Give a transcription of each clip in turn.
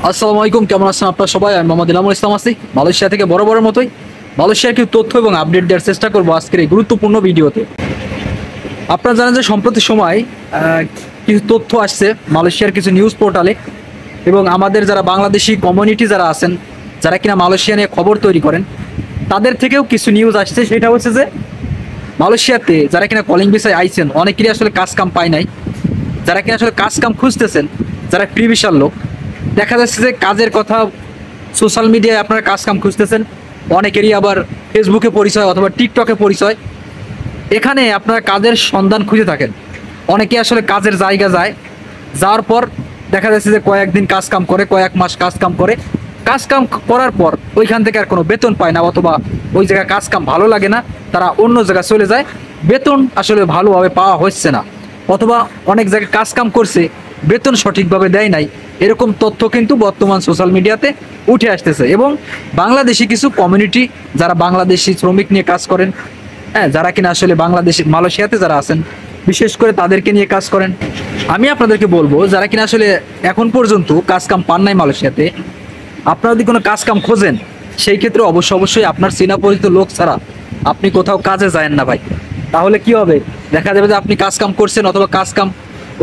আসসালামু আলাইকুম, কেমন আছেন আপনারা সবাই? আমি মোহাম্মদ ইলামুল ইসলাম আছি মালয়েশিয়া থেকে। বরাবরের মতোই মালয়েশিয়ার কিছু তথ্য এবং আপডেট দেওয়ার চেষ্টা করবো আজকের এই গুরুত্বপূর্ণ ভিডিওতে। আপনারা জানেন যে সম্প্রতি সময় কিছু তথ্য আসছে মালয়েশিয়ার কিছু নিউজ পোর্টালে, এবং আমাদের যারা বাংলাদেশি কমিউনিটি যারা আছেন, যারা কিনা মালয়েশিয়া নিয়ে খবর তৈরি করেন, তাদের থেকেও কিছু নিউজ আসছে। সেটা হচ্ছে যে মালয়েশিয়াতে যারা কিনা কলিং ভিসায় আইছেন, অনেকেরই আসলে কাজ কাম পায় নাই। যারা কিনা আসলে কাজ কাম খুঁজতেছেন, যারা ফ্রি ভিসার লোক, দেখা যাচ্ছে যে কাজের কথা সোশ্যাল মিডিয়ায় আপনারা কাজ কাম খুঁজতেছেন, অনেকেরই আবার ফেসবুকে পরিচয় অথবা টিকটকে পরিচয়। এখানে আপনারা কাজের সন্ধান খুঁজে থাকেন। অনেকে আসলে কাজের জায়গা যায়, যাওয়ার পর দেখা যাচ্ছে যে কয়েকদিন কাজ কাম করে, কয়েক মাস কাজ কাম করে, কাজ কাম করার পর ওইখান থেকে আর কোনো বেতন পায় না, অথবা ওই জায়গায় কাজ কাম ভালো লাগে না, তারা অন্য জায়গায় চলে যায়। বেতন আসলে ভালোভাবে পাওয়া হচ্ছে না, অথবা অনেক জায়গায় কাজ কাম করছে, বেতন সঠিকভাবে দেয় নাই। এরকম তথ্য কিন্তু বর্তমান সোশ্যাল মিডিয়াতে উঠে আসতেছে। এবং বাংলাদেশি কিছু কমিউনিটি যারা বাংলাদেশি শ্রমিক নিয়ে কাজ করেন, হ্যাঁ, যারা কিনা আসলে বাংলাদেশি মালয়েশিয়াতে যারা আছেন, বিশেষ করে তাদেরকে নিয়ে কাজ করেন, আমি আপনাদেরকে বলবো যারা কিনা আসলে এখন পর্যন্ত কাজ কাম পান নাই মালয়েশিয়াতে, আপনারা যদি কোনো কাজ কাম খোঁজেন, সেই ক্ষেত্রে অবশ্যই আপনার চেনা পরিচিত লোক ছাড়া আপনি কোথাও কাজে যায়েন না ভাই। তাহলে কি হবে? দেখা যাবে যে আপনি কাজ কাম করছেন, অথবা কাজ কাম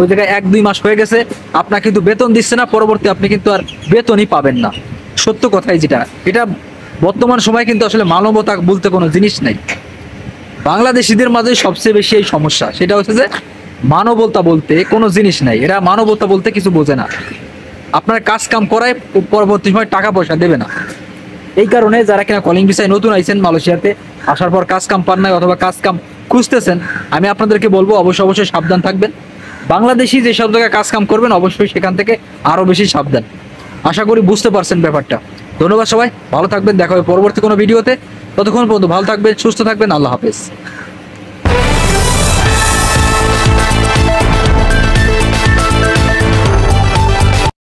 ওই জায়গায় 1-2 মাস হয়ে গেছে, আপনার কিন্তু বেতন দিচ্ছে না, পরবর্তী আপনি কিন্তু আর বেতনই পাবেন না। সত্য কথাই যেটা, এটা বর্তমান সময় কিন্তু আসলে মানবতা বলতে কোনো জিনিস নাই। বাংলাদেশিদের মাঝে সবচেয়ে বেশি এই সমস্যা, সেটা হচ্ছে যে মানবতা বলতে কোনো জিনিস নাই। এরা মানবতা বলতে কিছু বোঝে না। আপনার কাজ কাম করায় পরবর্তী সময় টাকা পয়সা দেবে না। এই কারণে যারা কিনা কলিং ভিসায় নতুন আইছেন মালয়েশিয়াতে, আসার পর কাজ কাম পান নাই অথবা কাজ কাম খুঁজতেছেন, আমি আপনাদেরকে বলবো অবশ্যই সাবধান থাকবেন। বাংলাদেশি যেসব জায়গায় কাজ কাম করবেন, অবশ্যই সেখান থেকে আরও বেশি সাবধান। আশা করি বুঝতে পারছেন ব্যাপারটা। ধন্যবাদ সবাই, ভালো থাকবেন, দেখা হবে পরবর্তী কোনো ভিডিওতে। ততক্ষণ পর্যন্ত ভালো থাকবেন, সুস্থ থাকবেন, আল্লাহ হাফেজ।